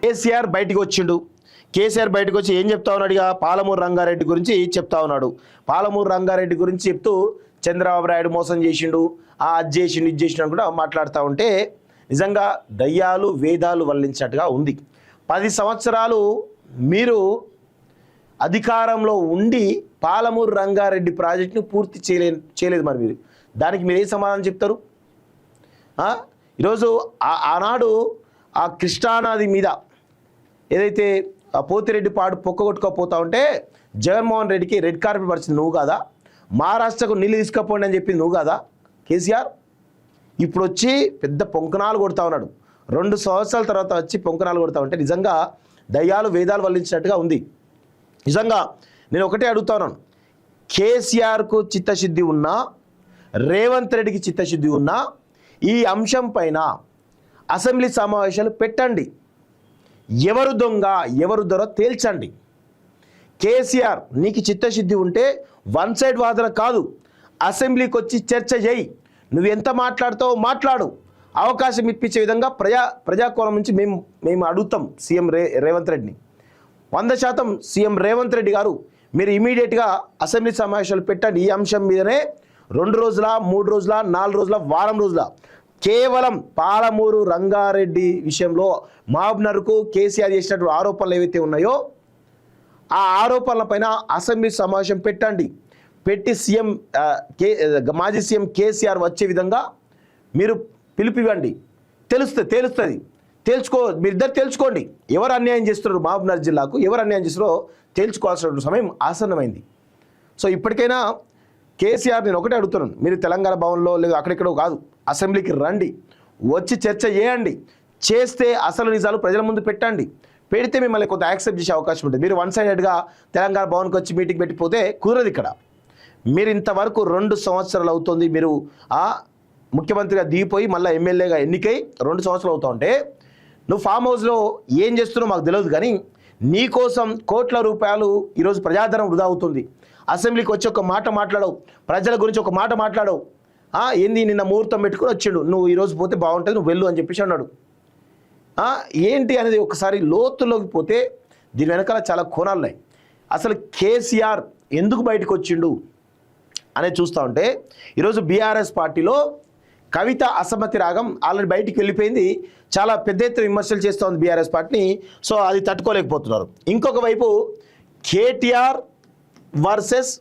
కేసీఆర్ బయటికి వచ్చిండు. కేసీఆర్ బయటకు వచ్చి ఏం చెప్తా ఉన్నాడు? ఇక పాలమూరు రంగారెడ్డి గురించి చెప్తా ఉన్నాడు. పాలమూరు రంగారెడ్డి గురించి చెప్తూ చంద్రబాబు నాయుడు మోసం చేసిండు, అది చేసిండు, ఇది చేసిండు అని కూడా మాట్లాడుతూ ఉంటే నిజంగా దయ్యాలు వేదాలు వల్లించినట్టుగా ఉంది. 10 సంవత్సరాలు మీరు అధికారంలో ఉండి పాలమూరు రంగారెడ్డి ప్రాజెక్టును పూర్తి చేయలేదు. మరి మీరు దానికి మీరు ఏ సమాధానం చెప్తారు? ఈరోజు ఆనాడు ఆ కృష్ణానది మీద ఏదైతే పోతిరెడ్డి పాడు పొక్కగొట్టుకోపోతా ఉంటే జగన్మోహన్ రెడ్డికి రెడ్ కార్పెట్ పరిచింది నువ్వు కాదా? మహారాష్ట్రకు నీళ్ళు తీసుకుపోండి అని చెప్పింది నువ్వు కాదా కేసీఆర్? ఇప్పుడు వచ్చి పెద్ద పొంకనాలు కొడతా ఉన్నాడు. 2 సంవత్సరాల తర్వాత వచ్చి పొంకనాలు కొడతా ఉంటే నిజంగా దయ్యాలు వేదాలు వల్లించినట్టుగా ఉంది. నిజంగా నేను ఒకటే అడుగుతా ఉన్నాను, కేసీఆర్కు చిత్తశుద్ధి ఉన్నా, రేవంత్ రెడ్డికి చిత్తశుద్ధి ఉన్నా ఈ అంశం పైన అసెంబ్లీ సమావేశాలు పెట్టండి. ఎవరు దొంగ ఎవరు దొర తేల్చండి. కేసీఆర్ నీకు చిత్తశుద్ధి ఉంటే వన్ సైడ్ వాదన కాదు, అసెంబ్లీకి వచ్చి చర్చ చేయి. నువ్వు ఎంత మాట్లాడుతావో మాట్లాడు. అవకాశం ఇప్పించే విధంగా ప్రజాకోణం నుంచి మేము అడుగుతాం సీఎం రేవంత్ రెడ్డిని. 100% సీఎం రేవంత్ రెడ్డి గారు మీరు ఇమీడియట్గా అసెంబ్లీ సమావేశాలు పెట్టండి. ఈ అంశం మీదనే 2 రోజుల 3 రోజుల 4 రోజుల వారం రోజుల కేవలం పాలమూరు రంగారెడ్డి విషయంలో మహబూబ్నగర్కు కేసీఆర్ చేసినటువంటి ఆరోపణలు ఏవైతే ఉన్నాయో ఆ ఆరోపణలపైన అసెంబ్లీ సమావేశం పెట్టండి. పెట్టి మాజీ సీఎం కేసీఆర్ వచ్చే విధంగా మీరు పిలుపివ్వండి. తేలుస్తుంది. మీరిద్దరు తెలుసుకోండి ఎవరు అన్యాయం చేస్తున్నారు, మహబూబ్నగర్ జిల్లాకు ఎవరు అన్యాయం చేస్తున్నారో తేల్చుకోవాల్సిన సమయం ఆసన్నమైంది. సో ఇప్పటికైనా కేసీఆర్ నేను ఒకటే అడుగుతున్నాను, మీరు తెలంగాణ భవన్లో లేదా అక్కడెక్కడో కాదు, అసెంబ్లీకి రండి, వచ్చి చర్చ చేయండి. చేస్తే అసలు నిజాలు ప్రజల ముందు పెట్టండి. పెడితే మిమ్మల్ని కొంత యాక్సెప్ట్ చేసే అవకాశం ఉంటుంది. మీరు వన్ సైడెడ్గా తెలంగాణ భవన్కి వచ్చి మీటింగ్ పెట్టిపోతే కుదరదు. ఇక్కడ మీరు ఇంతవరకు 2 సంవత్సరాలు అవుతుంది మీరు ముఖ్యమంత్రిగా దిగిపోయి మళ్ళీ ఎమ్మెల్యేగా ఎన్నికై 2 సంవత్సరాలు అవుతా ఉంటే నువ్వు ఫామ్ హౌస్లో ఏం చేస్తున్నావు మాకు తెలియదు, కానీ నీకోసం కోట్ల రూపాయలు ఈరోజు ప్రజాధనం వృధా అవుతుంది. అసెంబ్లీకి వచ్చి ఒక మాట మాట్లాడవు, ప్రజల గురించి ఒక మాట మాట్లాడవు. ఏంది నిన్న ముహూర్తం పెట్టుకుని వచ్చిండు, నువ్వు ఈరోజు పోతే బాగుంటుంది నువ్వు వెళ్ళు అని చెప్పేసి అన్నాడు. ఏంటి అనేది ఒకసారి లోతులోకి పోతే దీని వెనకాల చాలా కోణాలు ఉన్నాయి. అసలు కేసీఆర్ ఎందుకు బయటకు వచ్చిండు అనేది చూస్తూ ఉంటే ఈరోజు బీఆర్ఎస్ పార్టీలో కవిత అసమ్మతి రాగం ఆల్రెడీ బయటికి వెళ్ళిపోయింది. చాలా పెద్ద ఎత్తున విమర్శలు చేస్తూ ఉంది బీఆర్ఎస్ పార్టీని. సో అది తట్టుకోలేకపోతున్నారు. ఇంకొక వైపు కేటీఆర్ వర్సెస్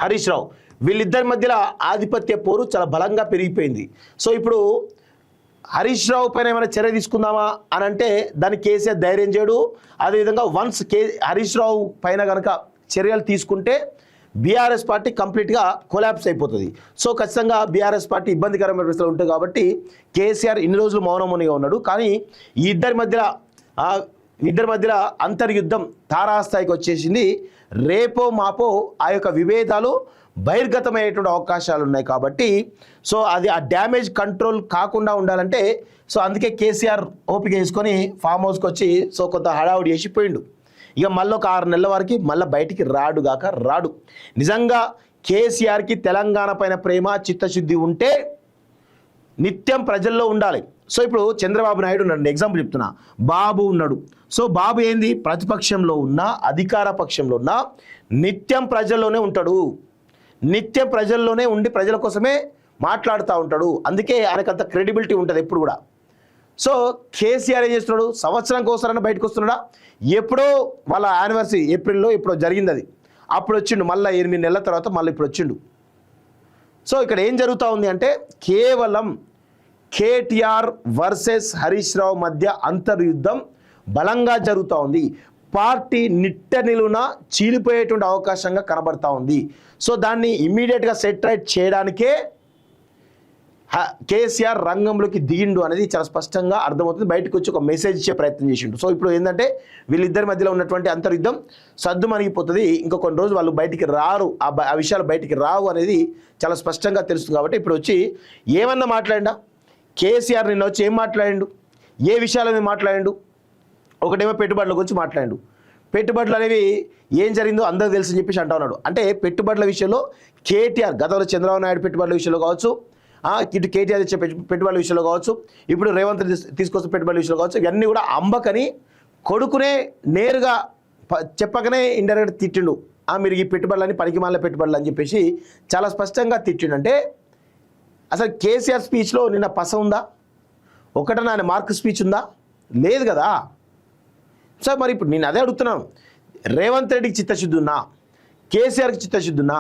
హరీష్ రావు, వీళ్ళిద్దరి మధ్యలో ఆధిపత్య పోరు చాలా బలంగా పెరిగిపోయింది. సో ఇప్పుడు హరీష్ రావు పైన ఏమైనా చర్య తీసుకుందామా అని అంటే దానికి కేసీఆర్ ధైర్యం చేయడు. అదేవిధంగా వన్స్ హరీష్ రావు పైన కనుక చర్యలు తీసుకుంటే బీఆర్ఎస్ పార్టీ కంప్లీట్గా కొలాప్స్ అయిపోతుంది. సో ఖచ్చితంగా బీఆర్ఎస్ పార్టీ ఇబ్బందికరమైన పరిస్థితులు ఉంటుంది. కాబట్టి కేసీఆర్ ఇన్ని రోజులు మౌనమునిగా ఉన్నాడు. కానీ ఈ ఇద్దరి మధ్యలో అంతర్యుద్ధం తారాస్థాయికి వచ్చేసింది. రేపో మాపో ఆ యొక్క విభేదాలు బహిర్గతమయ్యేటువంటి అవకాశాలు ఉన్నాయి. కాబట్టి సో అది ఆ డ్యామేజ్ కంట్రోల్ కాకుండా ఉండాలంటే సో అందుకే కేసీఆర్ ఓపిక వేసుకొని ఫామ్ హౌస్కి వచ్చి సో కొంత హడావుడి చేసిపోయిండు. ఇక మళ్ళీ ఒక 6 నెలల వరకు మళ్ళీ బయటికి రాడు. నిజంగా కేసీఆర్కి తెలంగాణ పైన ప్రేమ చిత్తశుద్ధి ఉంటే నిత్యం ప్రజల్లో ఉండాలి. సో ఇప్పుడు చంద్రబాబు నాయుడు ఉన్నాడు, ఎగ్జాంపుల్ చెప్తున్నా, బాబు ఉన్నాడు. సో బాబు ఏంది, ప్రతిపక్షంలో ఉన్నా అధికార పక్షంలో ఉన్నా నిత్యం ప్రజల్లోనే ఉంటాడు. నిత్యం ప్రజల్లోనే ఉండి ప్రజల కోసమే మాట్లాడుతూ ఉంటాడు. అందుకే ఆయనకంత క్రెడిబిలిటీ ఉంటుంది ఎప్పుడు కూడా. సో కేసీఆర్ ఏం చేస్తున్నాడు, సంవత్సరానికి ఒకసారైనా బయటకు వస్తున్నాడా? ఎప్పుడో వాళ్ళ యానివర్సరీ ఏప్రిల్లో ఎప్పుడో జరిగింది, అది అప్పుడు వచ్చిండు. మళ్ళీ 8 నెలల తర్వాత మళ్ళీ ఇప్పుడు వచ్చిండు. సో ఇక్కడ ఏం జరుగుతూ ఉంది అంటే కేవలం కేటీఆర్ వర్సెస్ హరీష్ రావు మధ్య అంతర్యుద్ధం బలంగా జరుగుతూ ఉంది. పార్టీ నిట్ట నిలువున చీలిపోయేటువంటి అవకాశంగా కనబడతా ఉంది. సో దాన్ని ఇమ్మీడియట్గా సెట్ రైట్ చేయడానికే కేసీఆర్ రంగంలోకి దిగిండు అనేది చాలా స్పష్టంగా అర్థమవుతుంది. బయటకు వచ్చి ఒక మెసేజ్ ఇచ్చే ప్రయత్నం చేసిండు. సో ఇప్పుడు ఏంటంటే వీళ్ళిద్దరి మధ్యలో ఉన్నటువంటి అంతర్యుద్ధం సద్దు మణిగిపోతుంది. ఇంకా కొన్ని రోజులు వాళ్ళు బయటికి రారు, ఆ విషయాలు బయటికి రావు అనేది చాలా స్పష్టంగా తెలుస్తుంది. కాబట్టి ఇప్పుడు వచ్చి ఏమన్నా మాట్లాడిండా కేసీఆర్, నిన్న వచ్చి ఏం మాట్లాడిండు, ఏ విషయాల మీద మాట్లాడిండు? ఒకటేమో పెట్టుబడుల గురించి మాట్లాడిండు. పెట్టుబడులు అనేవి ఏం జరిగిందో అందరూ తెలుసు అని చెప్పేసి అంటా ఉన్నాడు. అంటే పెట్టుబడుల విషయంలో కేటీఆర్ గతంలో చంద్రబాబు నాయుడు పెట్టుబడుల విషయంలో కావచ్చు, ఇటు కేటీఆర్ ఇచ్చే పెట్టుబడుల విషయంలో కావచ్చు, ఇప్పుడు రేవంత్ తీసుకొచ్చే పెట్టుబడుల విషయంలో కావచ్చు, ఇవన్నీ కూడా అంబకని కొడుకునే నేరుగా చెప్పకనే ఇండైరెక్ట్ తిట్టిండు. మీరు ఈ పెట్టుబడులని పనికిమాల పెట్టుబడులు అని చెప్పేసి చాలా స్పష్టంగా తిట్టిండు. అంటే అసలు కేసీఆర్ స్పీచ్లో నిన్న పస ఉందా? ఒకటన ఆయన మార్క్ స్పీచ్ ఉందా? లేదు కదా. సార్ మరి ఇప్పుడు నేను అదే అడుగుతున్నాను, రేవంత్ రెడ్డికి చిత్తశుద్ధి ఉన్నా, కేసీఆర్కి చిత్తశుద్ధి ఉన్నా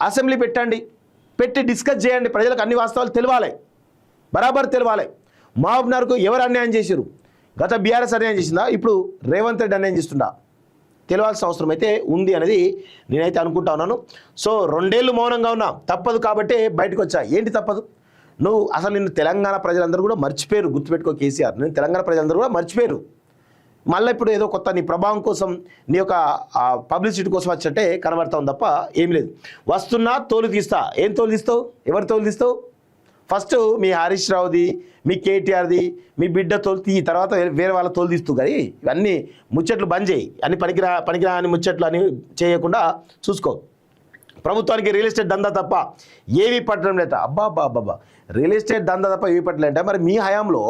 అసెంబ్లీ పెట్టండి, పెట్టి డిస్కస్ చేయండి, ప్రజలకు అన్ని వాస్తవాలు తెలవాలి, బరాబర్ తెలవాలి. మహబూబ్నగర్కు ఎవరు అన్యాయం చేశారు? గత బీఆర్ఎస్ అన్యాయం చేసిందా? ఇప్పుడు రేవంత్ రెడ్డి అన్యాయం చేస్తుందా? తెలియాల్సిన అవసరం అయితే ఉంది అనేది నేనైతే అనుకుంటా ఉన్నాను. సో 2 ఏళ్ళు మౌనంగా ఉన్నా, తప్పదు కాబట్టి బయటకు వచ్చా. ఏంటి తప్పదు? నువ్వు అసలు నిన్ను తెలంగాణ ప్రజలందరూ కూడా మర్చిపోయారు. గుర్తుపెట్టుకో కేసీఆర్, నేను తెలంగాణ ప్రజలందరూ కూడా మర్చిపోయారు. మళ్ళీ ఇప్పుడు ఏదో కొత్త నీ ప్రభావం కోసం, నీ యొక్క పబ్లిసిటీ కోసం వచ్చేటే కనబడతావు తప్ప ఏం లేదు. వస్తున్నా తోలు తీస్తా. ఏం తోలు తీస్తావు? ఎవరు తోలు తీస్తావు? ఫస్ట్ మీ హరీష్ రావుది, మీ కేటీఆర్ది, మీ బిడ్డ తోలు తీ, తర్వాత వేరే వాళ్ళ తోలు తీస్తూ. కానీ ఇవన్నీ ముచ్చట్లు బంద్ చేయి. అన్ని పనికిరా అని ముచ్చట్లు అని చేయకుండా చూసుకో. ప్రభుత్వానికి రియల్ ఎస్టేట్ దందా తప్ప ఏవి పట్టడం లేట. అబ్బా రియల్ ఎస్టేట్ దందా తప్ప ఏవి పట్టలేట. మరి మీ హయాంలో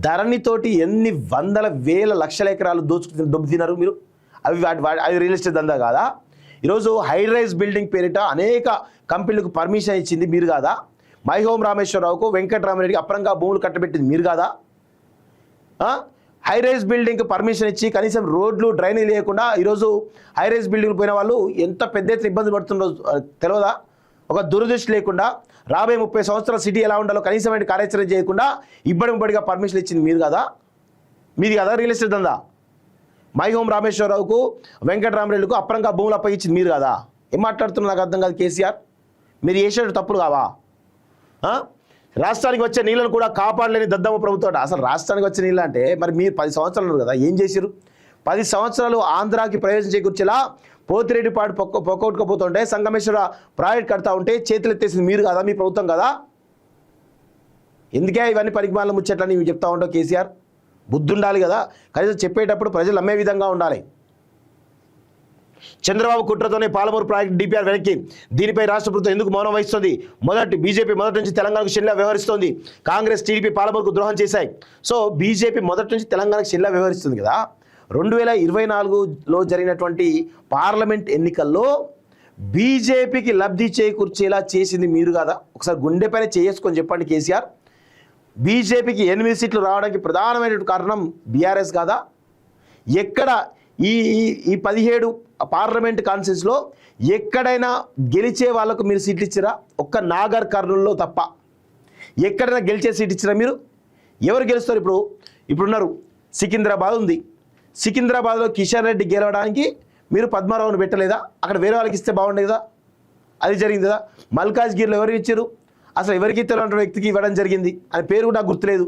ధరణితోటి ఎన్ని వందల వేల లక్షల ఎకరాలు దొబ్బుతున్నారు మీరు? అవి రియల్ ఎస్టేట్ దందా కాదా? ఈరోజు హై రైజ్ బిల్డింగ్ పేరిట అనేక కంపెనీలకు పర్మిషన్ ఇచ్చింది మీరు కాదా? మైహోం రామేశ్వరరావుకు, వెంకటరామరెడ్డికి అప్రంగా భూములు కట్టబెట్టింది మీరు కాదా? హై రైజ్ బిల్డింగ్కి పర్మిషన్ ఇచ్చి కనీసం రోడ్లు డ్రైనేజ్ లేకుండా ఈరోజు హై రైజ్ బిల్డింగ్లు పోయిన వాళ్ళు ఎంత పెద్ద ఎత్తున ఇబ్బంది పడుతుందో తెలియదా? ఒక దురదృష్టి లేకుండా రాబోయే 30 సంవత్సరాల సిటీ ఎలా ఉండాలో కనీసమైన కార్యాచరణ చేయకుండా ఇబ్బడిగా పర్మిషన్ ఇచ్చింది మీరు కదా? మీది కదా రియల్ ఎస్టేట్ దందా? మైహోం రామేశ్వరరావుకు, వెంకటరామరెడ్డికు అప్రంగా భూములు అప్పగించింది మీరు కదా? ఏం మాట్లాడుతున్నా నాకు అర్థం కాదు. కేసీఆర్, మీరు చేసేట తప్పులు కావా? రాష్ట్రానికి వచ్చే నీళ్ళను కూడా కాపాడలేని దద్దమ్మ ప్రభుత్వం. అసలు రాష్ట్రానికి వచ్చే నీళ్ళు అంటే మరి మీరు 10 సంవత్సరాలు కదా, ఏం చేశారు? 10 సంవత్సరాలు ఆంధ్రాకి ప్రయోజనం చేకూర్చేలా పోతిరెడ్డిపాడు పొక్కౌట్టుకుపోతుంటే, సంగమేశ్వర ప్రాజెక్ట్ కడతా ఉంటే చేతులు ఎత్తేసింది మీరు కదా, మీ ప్రభుత్వం కదా? ఎందుకే ఇవన్నీ పనికిమాల ముచ్చట్లని ఇవి చెప్తా ఉంటావు కేసీఆర్? బుద్ధి ఉండాలి కదా, కనీసం చెప్పేటప్పుడు ప్రజలు నమ్మే విధంగా ఉండాలి. చంద్రబాబు కుట్రతోనే పాలమూరు ప్రాజెక్టు డిపిఆర్ వెనక్కి. దీనిపై రాష్ట్ర ప్రభుత్వం ఎందుకు మౌనం వహిస్తుంది? బీజేపీ మొదటి నుంచి తెలంగాణకు షెల్లా వ్యవహరిస్తోంది. కాంగ్రెస్, టీడీపీ పాలమూరుకు ద్రోహం చేశాయి. సో బీజేపీ మొదటి నుంచి తెలంగాణకు షెల్లా వ్యవహరిస్తుంది కదా. 2024లో జరిగినటువంటి పార్లమెంట్ ఎన్నికల్లో బీజేపీకి లబ్ధి చేకూర్చేలా చేసింది మీరు కదా? ఒకసారి గుండె పైన చేసుకొని చెప్పండి కేసీఆర్. బీజేపీకి 8 సీట్లు రావడానికి ప్రధానమైనటువంటి కారణం బీఆర్ఎస్ కాదా? ఎక్కడ ఈ 17 పార్లమెంట్ కాన్స్టిట్యూన్సీలో ఎక్కడైనా గెలిచే వాళ్ళకు మీరు సీట్లు ఇచ్చిరా? ఒక్క నాగర్ కర్నూల్లో తప్ప ఎక్కడైనా గెలిచే సీట్ ఇచ్చిరా మీరు? ఎవరు గెలుస్తారు? ఇప్పుడున్నారు సికింద్రాబాద్ ఉంది. సికింద్రాబాద్లో కిషన్ రెడ్డి గెలవడానికి మీరు పద్మారావును పెట్టలేదా? అక్కడ వేరే వాళ్ళకి ఇస్తే బాగుండేది కదా? అది జరిగింది కదా. మల్కాజ్గిరిలో ఎవరు ఇచ్చారు? అసలు ఎవరికి ఇస్తారంటే వ్యక్తికి ఇవ్వడం జరిగింది అని పేరు కూడా నాకు గుర్తులేదు.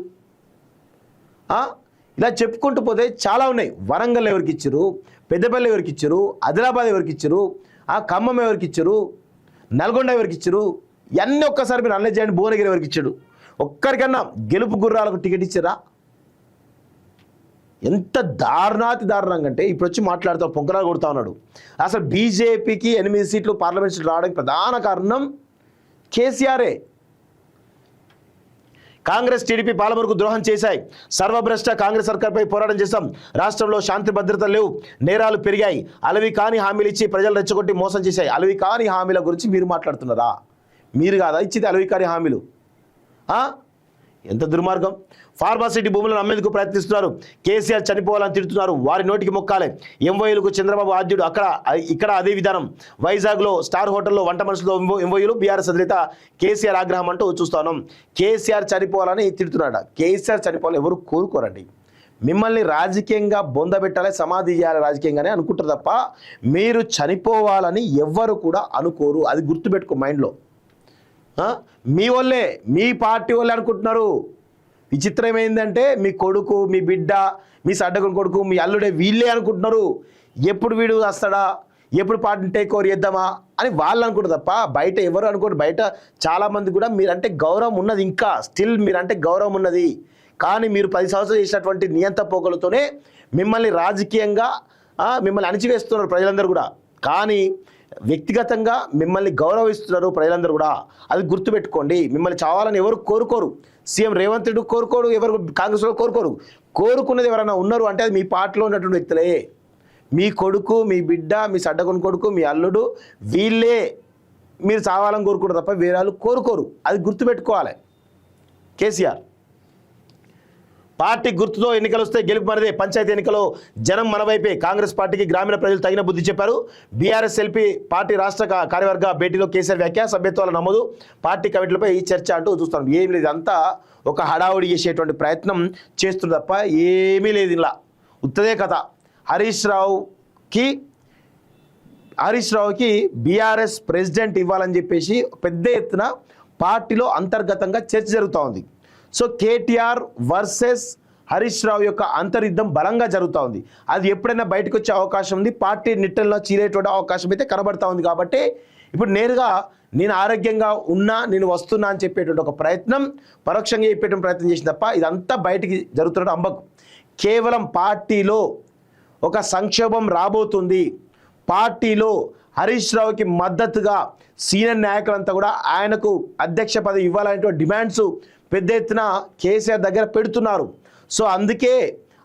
ఇలా చెప్పుకుంటూ పోతే చాలా ఉన్నాయి. వరంగల్ ఎవరికి ఇచ్చారు? పెద్దపల్లి ఎవరికి ఇచ్చారు? ఆదిలాబాద్ ఎవరికి ఇచ్చారు? ఖమ్మం ఎవరికి ఇచ్చారు? నల్గొండ ఎవరికి ఇచ్చారు? ఇవన్నీ ఒక్కసారి మీరు అనలైజ్ చేయండి. భువనగిరి ఎవరికి ఇచ్చాడు? ఒక్కరికన్నా గెలుపు గుర్రాలకు టికెట్ ఇచ్చారా? ఎంత దారుణంగా అంటే ఇప్పుడు వచ్చి మాట్లాడుతూ పొంకరాలు కొడుతూ ఉన్నాడు. అసలు బీజేపీకి 8 సీట్లు పార్లమెంట్ సీట్లు రావడానికి ప్రధాన కారణం కేసీఆరే. కాంగ్రెస్, టీడీపీ పాలమూరుకు ద్రోహం చేశాయి. సర్వభ్రష్ట కాంగ్రెస్ సర్కార్పై పోరాటం చేశాం. రాష్ట్రంలో శాంతి భద్రత లేవు, నేరాలు పెరిగాయి. అలవి కాని హామీలు ఇచ్చి ప్రజలు రెచ్చగొట్టి మోసం చేశాయి. అలవి కాని హామీల గురించి మీరు మాట్లాడుతున్నారా? మీరు కాదా ఇచ్చింది అలవి కాని హామీలు? ఎంత దుర్మార్గం. ఫార్మాసిటీ భూములను అమ్మేందుకు ప్రయత్నిస్తున్నారు. కేసీఆర్ చనిపోవాలని తిడుతున్నారు. వారి నోటికి మొక్కాలే. ఎంఓయూలకు చంద్రబాబు ఆద్యుడు. ఇక్కడ అదే విధానం. వైజాగ్లో స్టార్ హోటల్లో వంట మనుషులతో ఎంఓయూలు. బీఆర్ఎస్ అధినేత కేసీఆర్ ఆగ్రహం అంటూ చూస్తున్నాం. కేసీఆర్ చనిపోవాలని తిడుతున్నాడు. కేసీఆర్ చనిపోవాలని ఎవరు కోరుకోరండి. మిమ్మల్ని రాజకీయంగా బొందబెట్టాలి, సమాధి చేయాలి రాజకీయంగానే అనుకుంటారు తప్ప మీరు చనిపోవాలని ఎవ్వరు కూడా అనుకోరు. అది గుర్తుపెట్టుకో మైండ్లో. మీ వాళ్ళే, మీ పార్టీ వాళ్ళే అనుకుంటున్నారు. విచిత్రం ఏంటంటే మీ కొడుకు, మీ బిడ్డ, మీ సడ్డకుని కొడుకు, మీ అల్లుడే వీళ్ళే అనుకుంటున్నారు. ఎప్పుడు వీడు వస్తాడా, ఎప్పుడు పార్టీని టేక్ ఓవర్ చేద్దామా అని వాళ్ళు అనుకుంటారు తప్ప బయట ఎవరు అనుకోరు. బయట చాలామంది కూడా మీరంటే గౌరవం ఉన్నది, ఇంకా స్టిల్ మీరంటే గౌరవం ఉన్నది. కానీ మీరు 10 సంవత్సరాలు చేసినటువంటి నియంత పోకలతోనే మిమ్మల్ని రాజకీయంగా మిమ్మల్ని అణిచివేస్తున్నారు ప్రజలందరూ కూడా. కానీ వ్యక్తిగతంగా మిమ్మల్ని గౌరవిస్తున్నారు ప్రజలందరూ కూడా, అది గుర్తుపెట్టుకోండి. మిమ్మల్ని చావాలని ఎవరు కోరుకోరు. సీఎం రేవంత్ రెడ్డి కోరుకోరు, ఎవరు కాంగ్రెస్ వాళ్ళు కోరుకోరు. కోరుకున్నది ఎవరైనా ఉన్నారు అంటే అది మీ పార్టీలో ఉన్నటువంటి వ్యక్తులే. మీ కొడుకు, మీ బిడ్డ, మీ సడ్డకొని కొడుకు, మీ అల్లుడు, వీళ్ళే మీరు చావాలని కోరుకుంటారు తప్ప వేరే వాళ్ళు కోరుకోరు. అది గుర్తుపెట్టుకోవాలి. కేసీఆర్ పార్టీ గుర్తుతో ఎన్నికలు వస్తే గెలుపు మనదే. పంచాయతీ ఎన్నికలో జనం మన వైపే. కాంగ్రెస్ పార్టీకి గ్రామీణ ప్రజలు తగిన బుద్ధి చెప్పారు. బీఆర్ఎస్ ఎల్పీ పార్టీ రాష్ట్ర కార్యవర్గ భేటీలో కేసీఆర్ వ్యాఖ్య. సభ్యత్వాల నమోదు, పార్టీ కమిటీలపై ఈ చర్చ అంటూ చూస్తాం. ఏం లేదు, అంతా ఒక హడావుడి చేసేటువంటి ప్రయత్నం చేస్తుంది తప్ప ఏమీ లేదు. ఇలా ఉత్తదే కథ. హరీష్ రావుకి బీఆర్ఎస్ ప్రెసిడెంట్ ఇవ్వాలని చెప్పేసి పెద్ద ఎత్తున పార్టీలో అంతర్గతంగా చర్చ జరుగుతూ ఉంది. సో కేటీఆర్ వర్సెస్ హరీష్ రావు యొక్క అంతర్యుద్ధం బలంగా జరుగుతూ ఉంది. అది ఎప్పుడైనా బయటకు వచ్చే అవకాశం ఉంది. పార్టీ నిట్టల్లో చీరేటువంటి అవకాశం అయితే కనబడతా ఉంది. కాబట్టి ఇప్పుడు నేరుగా నేను ఆరోగ్యంగా ఉన్నా, నేను వస్తున్నా అని చెప్పేటువంటి ఒక ప్రయత్నం, పరోక్షంగా చెప్పేటువంటి ప్రయత్నం చేసిన తప్ప ఇదంతా బయటికి జరుగుతున్న అంబకు. కేవలం పార్టీలో ఒక సంక్షోభం రాబోతుంది. పార్టీలో హరీష్ రావుకి మద్దతుగా సీనియర్ నాయకులంతా కూడా ఆయనకు అధ్యక్ష పదవి ఇవ్వాలనే డిమాండ్స్ పెద్ద ఎత్తున కేసీఆర్ దగ్గర పెడుతున్నారు. సో అందుకే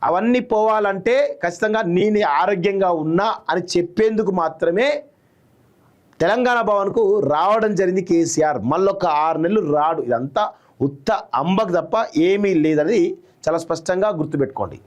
అవన్నీ పోవాలంటే ఖచ్చితంగా నేను ఆరోగ్యంగా ఉన్నా అని చెప్పేందుకు మాత్రమే తెలంగాణ భవన్కు రావడం జరిగింది కేసీఆర్. మళ్ళొక 6 నెలలు రాడు. ఇదంతా ఉత్త అంబకు తప్ప ఏమీ లేదని చాలా స్పష్టంగా గుర్తుపెట్టుకోండి.